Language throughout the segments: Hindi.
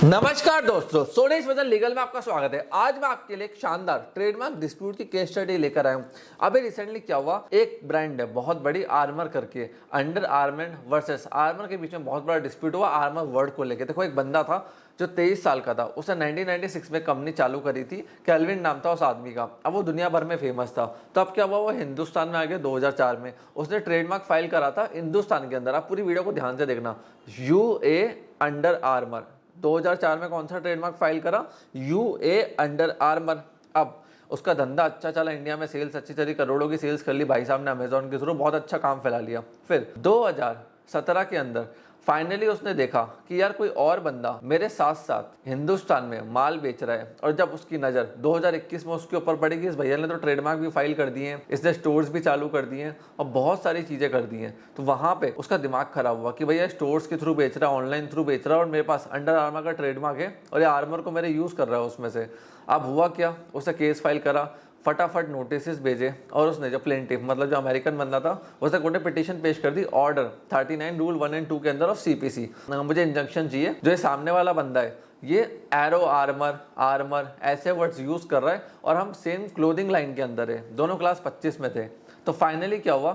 नमस्कार दोस्तों, सोनेश वजन लीगल में आपका स्वागत है। आज मैं आपके लिए एक शानदार ट्रेडमार्क डिस्प्यूट की केस स्टडी लेकर आया हूं। अभी रिसेंटली क्या हुआ, एक ब्रांड है बहुत बड़ी आर्मर करके, अंडर आर्मर वर्सेस आर्मर के बीच में बहुत बड़ा डिस्प्यूट हुआ आर्मर वर्ड को लेकर। देखो, एक बंदा था जो 23 साल का था, उसने 1996 में कंपनी चालू करी थी, कैल्विन नाम था उस आदमी का। अब वो दुनिया भर में फेमस था। तो अब क्या हुआ, वो हिंदुस्तान में आ गया 2004 में। उसने ट्रेडमार्क फाइल करा था हिंदुस्तान के अंदर। आप पूरी वीडियो को ध्यान से देखना। यूए अंडर आर्मर 2004 में कौन सा ट्रेडमार्क फाइल करा? UA Under Armour. अब उसका धंधा अच्छा चला, इंडिया में सेल्स अच्छी चली, करोड़ों की सेल्स कर ली भाई साहब ने अमेजोन के थ्रू, बहुत अच्छा काम फैला लिया। फिर 2017 के अंदर फाइनली उसने देखा कि यार कोई और बंदा मेरे साथ साथ हिंदुस्तान में माल बेच रहा है। और जब उसकी नज़र 2021 में उसके ऊपर पड़ी कि इस भैया ने तो ट्रेडमार्क भी फाइल कर दिए हैं, इसने स्टोर्स भी चालू कर दिए हैं और बहुत सारी चीज़ें कर दी हैं, तो वहाँ पे उसका दिमाग खराब हुआ कि भैया स्टोर्स के थ्रू बेच रहा है, ऑनलाइन थ्रू बेच रहा है और मेरे पास अंडर आर्मर का ट्रेडमार्क है और ये आर्मर को मेरे यूज़ कर रहा है उसमें से। अब हुआ क्या, उसने केस फाइल करा, फटाफट नोटिस भेजे और उसने जो प्लेंटिफ मतलब जो अमेरिकन बंदा था उसने कोर्ट में पिटीशन पेश कर दी ऑर्डर 39 रूल 1 एंड 2 के अंदर ऑफ सीपीसी। मुझे इंजंक्शन चाहिए, जो ये सामने वाला बंदा है ये एरो आर्मर ऐसे वर्ड्स यूज कर रहा है और हम सेम क्लोथिंग लाइन के अंदर है, दोनों क्लास 25 में थे। तो फाइनली क्या हुआ,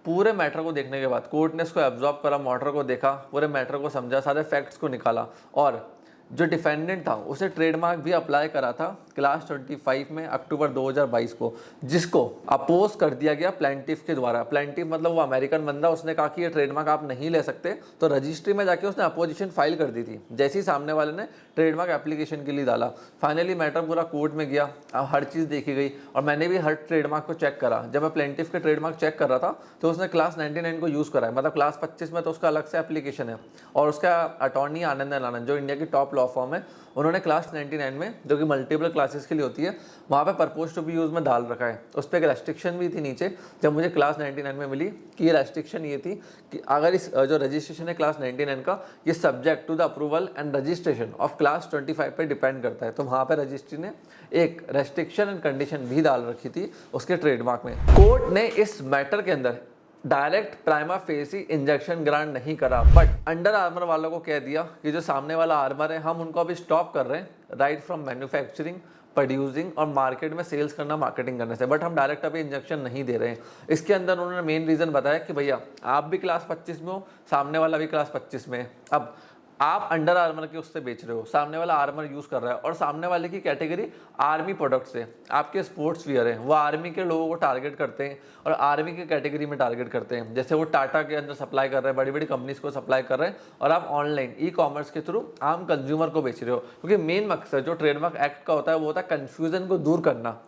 पूरे मैटर को देखने के बाद कोर्ट ने इसको एब्जॉर्ब करा, मैटर को देखा, पूरे मैटर को समझा, सारे फैक्ट्स को निकाला और जो डिफेंडेंट था उसे ट्रेडमार्क भी अप्लाई करा था क्लास 25 में अक्टूबर 2022 को, जिसको अपोज कर दिया गया प्लेंटिफ के द्वारा। प्लेंटिफ मतलब वो अमेरिकन बंदा, उसने कहा कि ये ट्रेडमार्क आप नहीं ले सकते, तो रजिस्ट्री में जाके उसने अपोजिशन फाइल कर दी थी। जैसे ही सामने वाले ने ट्रेडमार्क एप्लीकेशन के लिए डाला, फाइनली मैटर पूरा कोर्ट में गया, अब हर चीज़ देखी गई और मैंने भी हर ट्रेडमार्क को चेक करा। जब मैं प्लेंटिफ के ट्रेडमार्क चेक कर रहा था तो उसने क्लास 99 को यूज़ करा है, मतलब क्लास 25 में तो उसका अलग से एप्लीकेशन है। और उसका अटॉर्नी आनंद जो इंडिया की टॉप लॉ फॉर्म है, उन्होंने क्लास 99 में, जो कि मल्टीपल क्लासेस के लिए होती है, वहाँ पे परपोज टू बी यूज में डाल रखा है। उस पर एक रेस्ट्रिक्शन भी थी नीचे जब मुझे क्लास 99 में मिली, कि ये रेस्ट्रिक्शन ये थी कि अगर इस जो रजिस्ट्रेशन है क्लास 99 का, ये subject to the approval and registration of class 25 पे डिपेंड करता है। तो वहाँ पे रजिस्ट्री ने एक रेस्ट्रिक्शन एंड कंडीशन भी डाल रखी थी उसके ट्रेडमार्क में। कोर्ट ने इस मैटर के अंदर direct prima facie injection grant नहीं करा, बट अंडर आर्मर वालों को कह दिया कि जो सामने वाला आर्मर है हम उनको अभी स्टॉप कर रहे हैं राइट फ्रॉम मैन्युफैक्चरिंग, प्रोड्यूसिंग और मार्केट में सेल्स करना, मार्केटिंग करने से, बट हम डायरेक्ट अभी इंजेक्शन नहीं दे रहे हैं। इसके अंदर उन्होंने मेन रीजन बताया कि भैया आप भी क्लास 25 में हो, सामने वाला भी क्लास 25 में है। अब आप अंडर आर्मर के उससे बेच रहे हो, सामने वाला आर्मर यूज कर रहा है और सामने वाले की कैटेगरी आर्मी प्रोडक्ट्स है, आपके स्पोर्ट्स वियर है, वो आर्मी के लोगों को टारगेट करते हैं और आर्मी के कैटेगरी में टारगेट करते हैं। जैसे वो टाटा के अंदर सप्लाई कर रहे हैं, बड़ी बड़ी कंपनीज को सप्लाई कर रहे हैं और आप ऑनलाइन ई कॉमर्स के थ्रू आम कंज्यूमर को बेच रहे हो। क्योंकि मेन मकसद जो ट्रेडमार्क एक्ट का होता है वो होता है कन्फ्यूजन को दूर करना।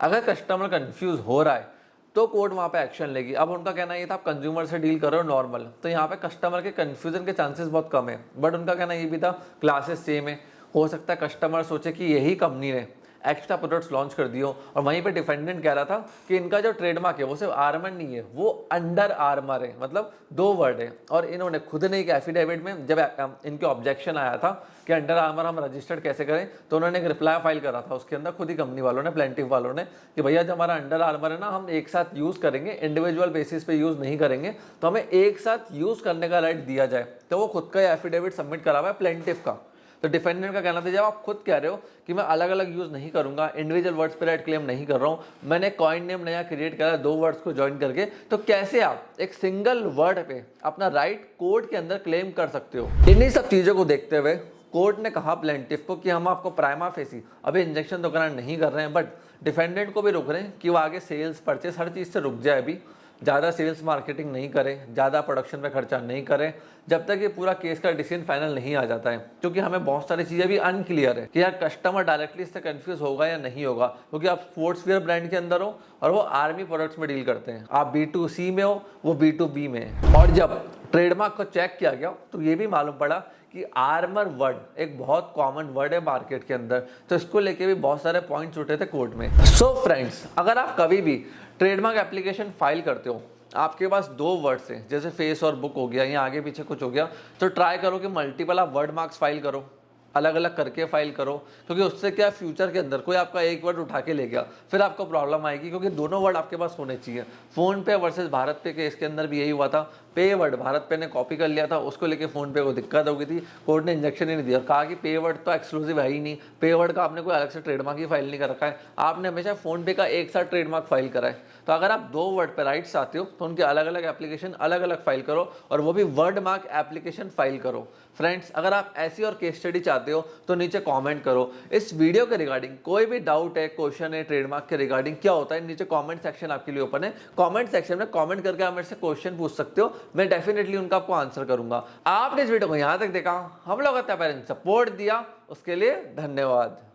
अगर कस्टमर कन्फ्यूज हो रहा है तो कोर्ट वहाँ पे एक्शन लेगी। अब उनका कहना ये था आप कंज्यूमर से डील कर रहे हो नॉर्मल, तो यहाँ पे कस्टमर के कंफ्यूजन के चांसेस बहुत कम है, बट उनका कहना ये भी था क्लासेस सेम है, हो सकता है कस्टमर सोचे कि यही कंपनी ने एक्स्ट्रा प्रोडक्ट्स लॉन्च कर दियो। और वहीं पे डिफेंडेंट कह रहा था कि इनका जो ट्रेडमार्क है वो सिर्फ आर्मर नहीं है, वो अंडर आर्मर है, मतलब 2 वर्ड है। और इन्होंने खुद ने एक एफिडेविट में जब इनके ऑब्जेक्शन आया था कि अंडर आर्मर हम रजिस्टर्ड कैसे करें, तो उन्होंने एक रिप्लाई फाइल करा था उसके अंदर, खुद ही कंपनी वालों ने, प्लेंटिफ वालों ने, कि भैया जो हमारा अंडर आर्मर है ना, हम एक साथ यूज़ करेंगे, इंडिविजुअल बेसिस पे यूज़ नहीं करेंगे, तो हमें एक साथ यूज़ करने का राइट दिया जाए। तो वो खुद का एफिडेविट सबमिट करा हुआ है प्लेंटिफ का। तो डिफेंडेंट का कहना था जब आप खुद कह रहे हो कि मैं अलग अलग यूज नहीं करूंगा, इंडिविजुअल वर्ड्स पे राइट क्लेम नहीं कर रहा हूं, मैंने कॉइन नेम नया क्रिएट करा 2 वर्ड्स को ज्वाइन करके, तो कैसे आप एक सिंगल वर्ड पे अपना राइट कोर्ट के अंदर क्लेम कर सकते हो? इन्हीं सब चीजों को देखते हुए कोर्ट ने कहा प्लेंटिफ को कि हम आपको प्राइमा फेसी अभी इंजेक्शन तो ग्रांट नहीं कर रहे हैं, बट डिफेंडेंट को भी रोक रहे हैं कि वो आगे सेल्स परचेस हर चीज़ से रुक जाए, अभी ज़्यादा सेल्स मार्केटिंग नहीं करें, ज़्यादा प्रोडक्शन पे खर्चा नहीं करें, जब तक ये पूरा केस का डिसीजन फाइनल नहीं आ जाता है। क्योंकि हमें बहुत सारी चीज़ें भी अनक्लियर है कि यार कस्टमर डायरेक्टली इससे कंफ्यूज होगा या नहीं होगा, क्योंकि आप स्पोर्ट्स वियर ब्रांड के अंदर हो और वो आर्मी प्रोडक्ट्स में डील करते हैं, आप B2C में हो, वो B2B में है। और जब ट्रेडमार्क को चेक किया गया तो ये भी मालूम पड़ा कि आर्मर वर्ड एक बहुत कॉमन वर्ड है मार्केट के अंदर, तो इसको लेके भी बहुत सारे पॉइंट्स उठे थे कोर्ट में। सो फ्रेंड्स, अगर आप कभी भी ट्रेडमार्क एप्लीकेशन फाइल करते हो, आपके पास 2 वर्ड्स हैं, जैसे फेस और बुक हो गया या आगे पीछे कुछ हो गया, तो ट्राई करो कि मल्टीपल आप वर्ड मार्क्स फाइल करो, अलग अलग करके फाइल करो, क्योंकि उससे क्या फ्यूचर के अंदर कोई आपका एक वर्ड उठा के ले गया फिर आपको प्रॉब्लम आएगी, क्योंकि दोनों वर्ड आपके पास होने चाहिए। फोन पे वर्सेस भारत पे केस के अंदर भी यही हुआ था, पे वर्ड भारत पे ने कॉपी कर लिया था, उसको लेके फोन पे को दिक्कत हो गई थी, कोर्ट ने इंजेक्शन ही नहीं दिया और कहा कि पे वर्ड तो एक्सक्लूसिव है ही नहीं, पे वर्ड का आपने कोई अलग से ट्रेडमार्क ही फाइल नहीं कर रखा है, आपने हमेशा फोन पे का एक साथ ट्रेडमार्क फाइल करा है। तो अगर आप दो वर्ड पे राइट्स चाहते हो तो उनके अलग अलग एप्लीकेशन अलग अलग फाइल करो और वो भी वर्ड मार्क एप्लीकेशन फाइल करो। फ्रेंड्स, अगर आप ऐसी और केस स्टडी चाहते हो तो नीचे कमेंट करो। इस वीडियो के रिगार्डिंग कोई भी डाउट है, क्वेश्चन है ट्रेडमार्क के रिगार्डिंग क्या होता है, नीचे कमेंट सेक्शन आपके लिए ओपन है। कमेंट सेक्शन में कमेंट करके आप मेरे से क्वेश्चन पूछ सकते हो, मैं डेफिनेटली उनका आपको आंसर करूंगा। आपने इस वीडियो को यहाँ तक देखा, हम लोग सपोर्ट दिया, उसके लिए धन्यवाद।